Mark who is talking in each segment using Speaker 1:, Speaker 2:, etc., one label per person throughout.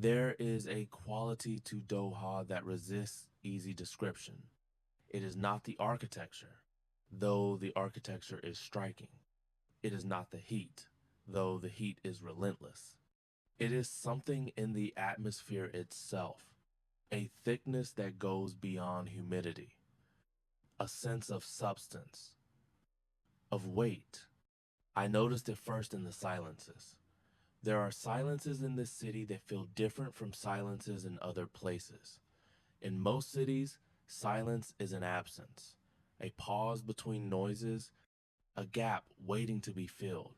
Speaker 1: There is a quality to Doha that resists easy description. It is not the architecture, though the architecture is striking. It is not the heat, though the heat is relentless. It is something in the atmosphere itself, a thickness that goes beyond humidity, a sense of substance, of weight. I noticed it first in the silences. There are silences in this city that feel different from silences in other places. In most cities, silence is an absence, a pause between noises, a gap waiting to be filled.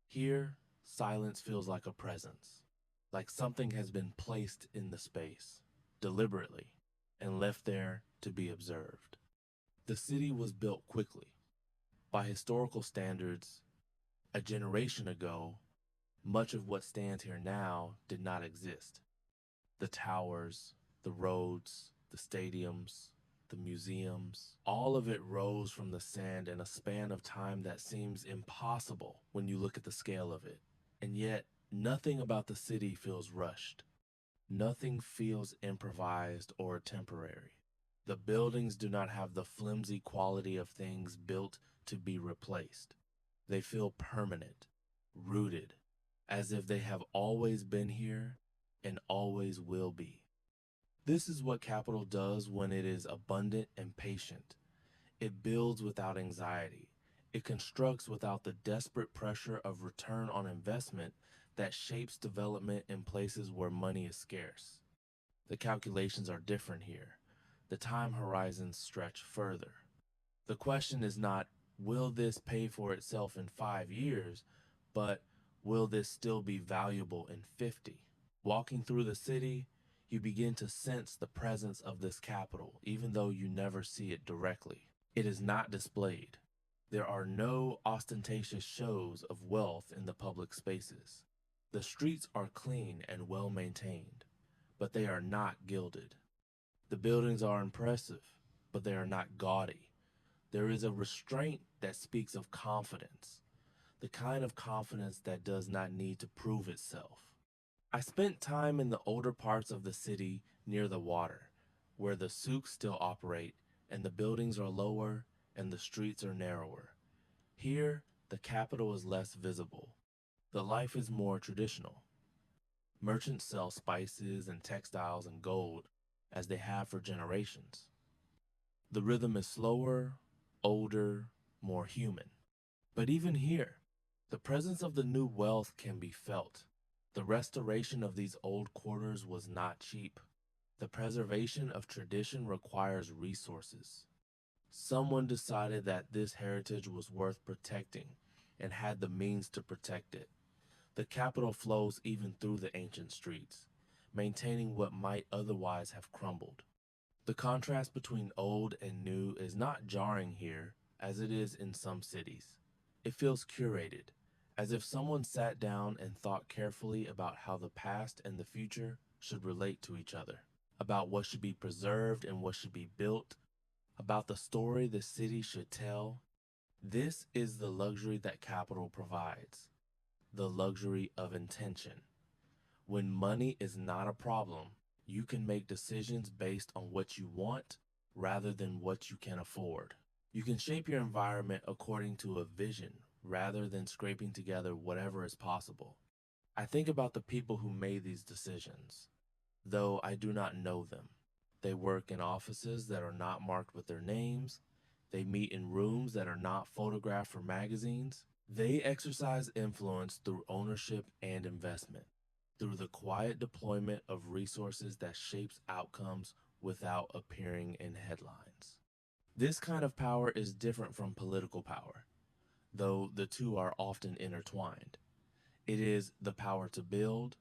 Speaker 1: Here, silence feels like a presence, like something has been placed in the space, deliberately, and left there to be observed. The city was built quickly. By historical standards, a generation ago, much of what stands here now did not exist. The towers, the roads, the stadiums, the museums, all of it rose from the sand in a span of time that seems impossible when you look at the scale of it. And yet, nothing about the city feels rushed. Nothing feels improvised or temporary. The buildings do not have the flimsy quality of things built to be replaced. They feel permanent, rooted, as if they have always been here and always will be. This is what capital does when it is abundant and patient. It builds without anxiety. It constructs without the desperate pressure of return on investment that shapes development in places where money is scarce. The calculations are different here. The time horizons stretch further. The question is not, will this pay for itself in 5 years, but will this still be valuable in 50? Walking through the city, you begin to sense the presence of this capital, even though you never see it directly. It is not displayed. There are no ostentatious shows of wealth in the public spaces. The streets are clean and well maintained, but they are not gilded. The buildings are impressive, but they are not gaudy. There is a restraint that speaks of confidence, the kind of confidence that does not need to prove itself. I spent time in the older parts of the city near the water, where the souks still operate and the buildings are lower and the streets are narrower. Here, the capital is less visible. The life is more traditional. Merchants sell spices and textiles and gold as they have for generations. The rhythm is slower, older, more human. But even here, the presence of the new wealth can be felt. The restoration of these old quarters was not cheap. The preservation of tradition requires resources. Someone decided that this heritage was worth protecting and had the means to protect it. The capital flows even through the ancient streets, maintaining what might otherwise have crumbled. The contrast between old and new is not jarring here as it is in some cities. It feels curated, as if someone sat down and thought carefully about how the past and the future should relate to each other, about what should be preserved and what should be built, about the story the city should tell. This is the luxury that capital provides, the luxury of intention. When money is not a problem, you can make decisions based on what you want rather than what you can afford. You can shape your environment according to a vision rather than scraping together whatever is possible. I think about the people who made these decisions, though I do not know them. They work in offices that are not marked with their names. They meet in rooms that are not photographed for magazines. They exercise influence through ownership and investment, through the quiet deployment of resources that shapes outcomes without appearing in headlines. This kind of power is different from political power, though the two are often intertwined. It is the power to build,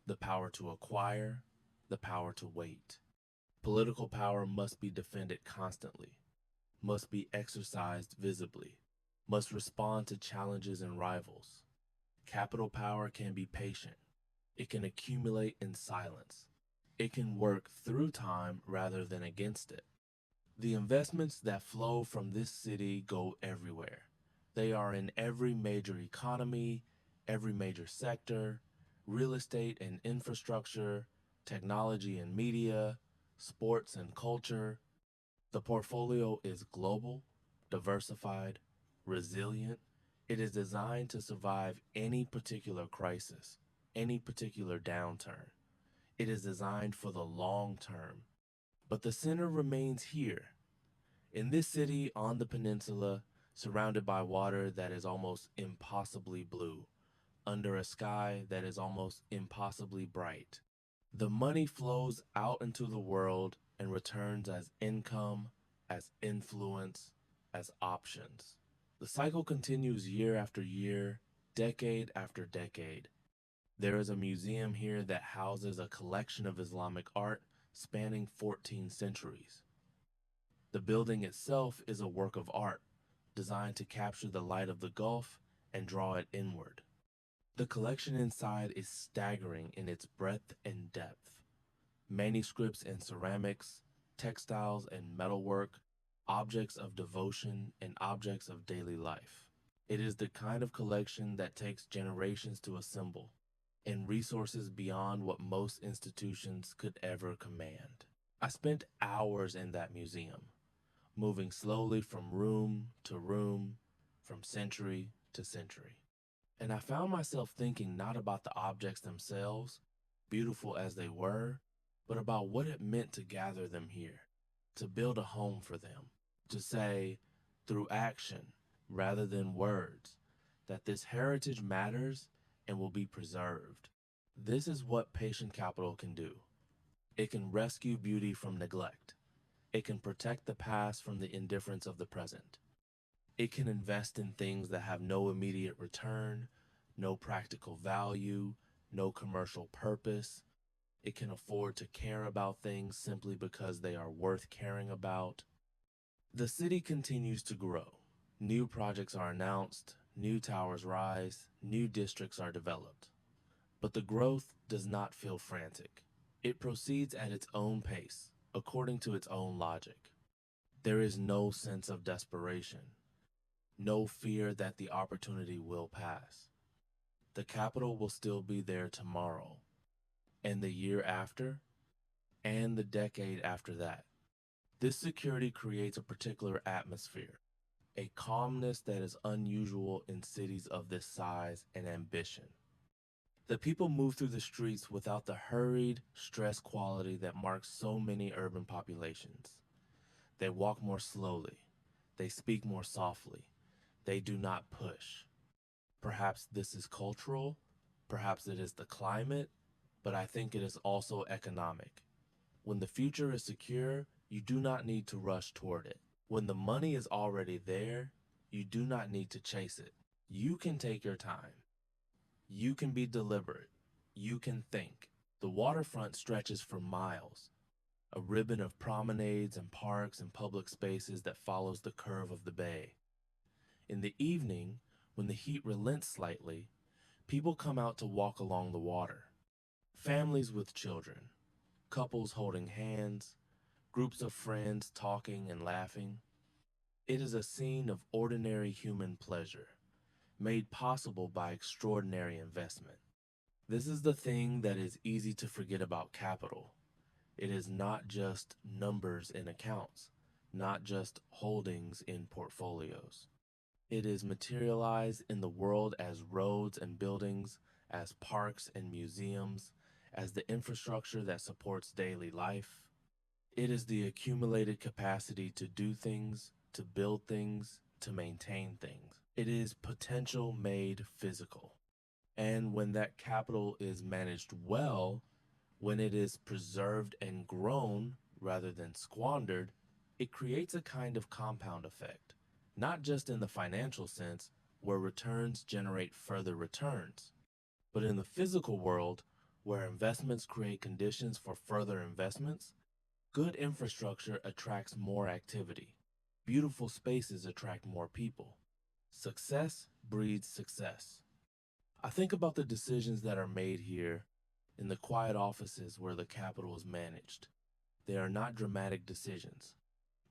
Speaker 1: the power to acquire, the power to wait. Political power must be defended constantly, must be exercised visibly, must respond to challenges and rivals. Capital power can be patient. It can accumulate in silence. It can work through time rather than against it. The investments that flow from this city go everywhere. They are in every major economy, every major sector, real estate and infrastructure, technology and media, sports and culture. The portfolio is global, diversified, resilient. It is designed to survive any particular crisis, any particular downturn. It is designed for the long term. But the center remains here, in this city on the peninsula, surrounded by water that is almost impossibly blue, under a sky that is almost impossibly bright. The money flows out into the world and returns as income, as influence, as options. The cycle continues year after year, decade after decade. There is a museum here that houses a collection of Islamic art spanning 14 centuries. The building itself is a work of art designed to capture the light of the Gulf and draw it inward. The collection inside is staggering in its breadth and depth. Manuscripts and ceramics, textiles and metalwork, objects of devotion and objects of daily life. It is the kind of collection that takes generations to assemble and resources beyond what most institutions could ever command. I spent hours in that museum, moving slowly from room to room, from century to century. And I found myself thinking not about the objects themselves, beautiful as they were, but about what it meant to gather them here, to build a home for them, to say, through action rather than words, that this heritage matters and will be preserved. This is what patient capital can do. It can rescue beauty from neglect. It can protect the past from the indifference of the present. It can invest in things that have no immediate return, no practical value, no commercial purpose. It can afford to care about things simply because they are worth caring about. The city continues to grow. New projects are announced, new towers rise, new districts are developed. But the growth does not feel frantic. It proceeds at its own pace, according to its own logic. There is no sense of desperation, no fear that the opportunity will pass. The capital will still be there tomorrow, and the year after, and the decade after that. This security creates a particular atmosphere, a calmness that is unusual in cities of this size and ambition. The people move through the streets without the hurried, stressed quality that marks so many urban populations. They walk more slowly. They speak more softly. They do not push. Perhaps this is cultural, perhaps it is the climate, but I think it is also economic. When the future is secure, you do not need to rush toward it. When the money is already there, you do not need to chase it. You can take your time. You can be deliberate. You can think. The waterfront stretches for miles, a ribbon of promenades and parks and public spaces that follows the curve of the bay. In the evening, when the heat relents slightly, people come out to walk along the water. Families with children, couples holding hands, groups of friends talking and laughing. It is a scene of ordinary human pleasure, made possible by extraordinary investment. This is the thing that is easy to forget about capital. It is not just numbers in accounts, not just holdings in portfolios. It is materialized in the world as roads and buildings, as parks and museums, as the infrastructure that supports daily life. It is the accumulated capacity to do things, to build things, to maintain things. It is potential made physical. And when that capital is managed well, when it is preserved and grown rather than squandered, it creates a kind of compound effect, not just in the financial sense, where returns generate further returns, but in the physical world, where investments create conditions for further investments. Good infrastructure attracts more activity. Beautiful spaces attract more people. Success breeds success. I think about the decisions that are made here in the quiet offices where the capital is managed. They are not dramatic decisions,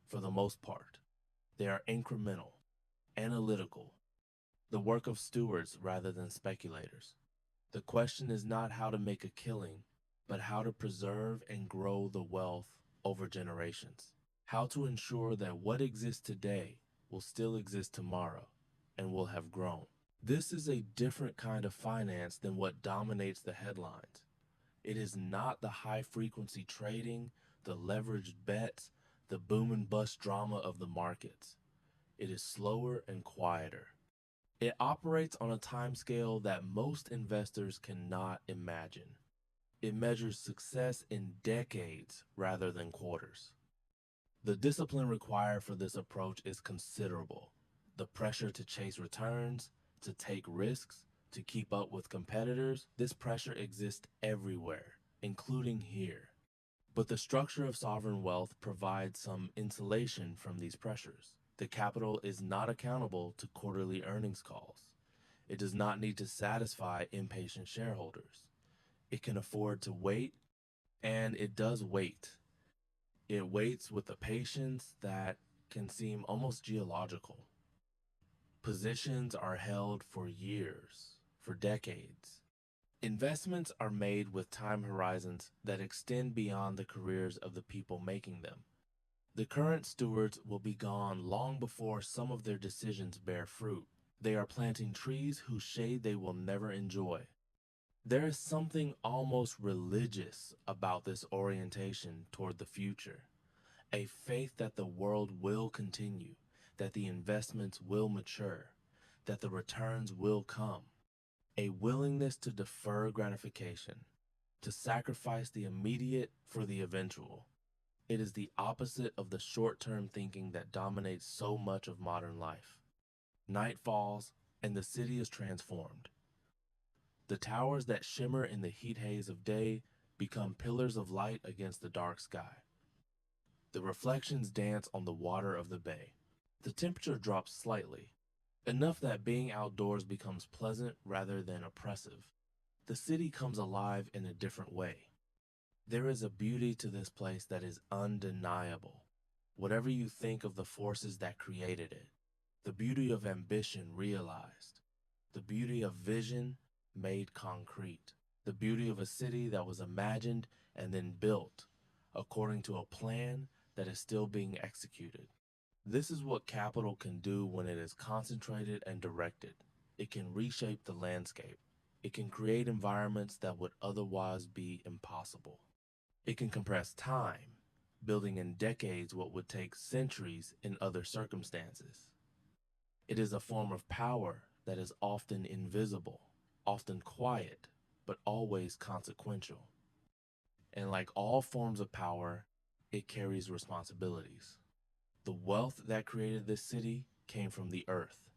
Speaker 1: for the most part. They are incremental, analytical, the work of stewards rather than speculators. The question is not how to make a killing, but how to preserve and grow the wealth over generations. How to ensure that what exists today will still exist tomorrow and will have grown. This is a different kind of finance than what dominates the headlines. It is not the high-frequency trading, the leveraged bets, the boom and bust drama of the markets. It is slower and quieter. It operates on a timescale that most investors cannot imagine. It measures success in decades rather than quarters. The discipline required for this approach is considerable. The pressure to chase returns, to take risks, to keep up with competitors, this pressure exists everywhere, including here. But the structure of sovereign wealth provides some insulation from these pressures. The capital is not accountable to quarterly earnings calls. It does not need to satisfy impatient shareholders. It can afford to wait, and it does wait. It waits with a patience that can seem almost geological. Positions are held for years, for decades. Investments are made with time horizons that extend beyond the careers of the people making them. The current stewards will be gone long before some of their decisions bear fruit. They are planting trees whose shade they will never enjoy. There is something almost religious about this orientation toward the future, a faith that the world will continue, that the investments will mature, that the returns will come, a willingness to defer gratification, to sacrifice the immediate for the eventual. It is the opposite of the short-term thinking that dominates so much of modern life. Night falls, and the city is transformed. The towers that shimmer in the heat haze of day become pillars of light against the dark sky. The reflections dance on the water of the bay. The temperature drops slightly, enough that being outdoors becomes pleasant rather than oppressive. The city comes alive in a different way. There is a beauty to this place that is undeniable. Whatever you think of the forces that created it, the beauty of ambition realized, the beauty of vision made concrete, the beauty of a city that was imagined and then built according to a plan that is still being executed. This is what capital can do when it is concentrated and directed. It can reshape the landscape. It can create environments that would otherwise be impossible. It can compress time, building in decades what would take centuries in other circumstances. It is a form of power that is often invisible, often quiet, but always consequential. And like all forms of power, it carries responsibilities. The wealth that created this city came from the earth,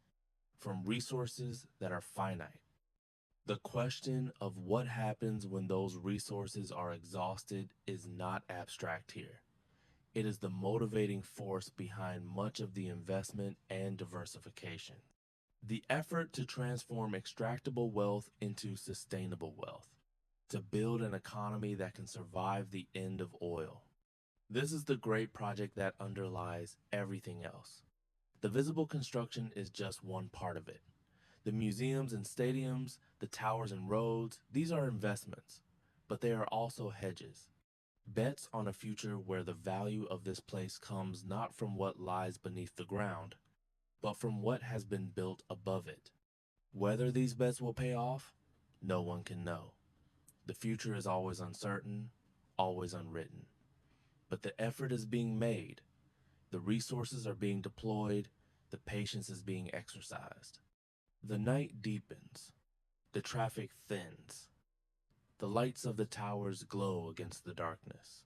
Speaker 1: from resources that are finite. The question of what happens when those resources are exhausted is not abstract here. It is the motivating force behind much of the investment and diversification. The effort to transform extractable wealth into sustainable wealth, to build an economy that can survive the end of oil. This is the great project that underlies everything else. The visible construction is just one part of it. The museums and stadiums, the towers and roads, these are investments, but they are also hedges. Bets on a future where the value of this place comes not from what lies beneath the ground, but from what has been built above it. Whether these bets will pay off, no one can know. The future is always uncertain, always unwritten. But the effort is being made, the resources are being deployed, the patience is being exercised. The night deepens, the traffic thins, the lights of the towers glow against the darkness.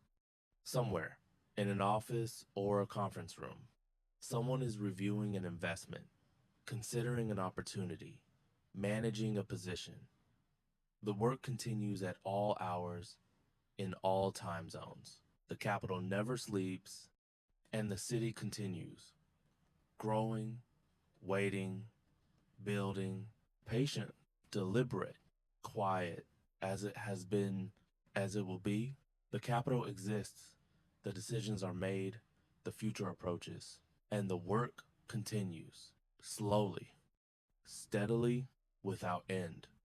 Speaker 1: Somewhere, in an office or a conference room, someone is reviewing an investment, considering an opportunity, managing a position. The work continues at all hours, in all time zones. The capital never sleeps, and the city continues, growing, waiting, building, patient, deliberate, quiet, as it has been, as it will be. The capital exists, the decisions are made, the future approaches, and the work continues, slowly, steadily, without end.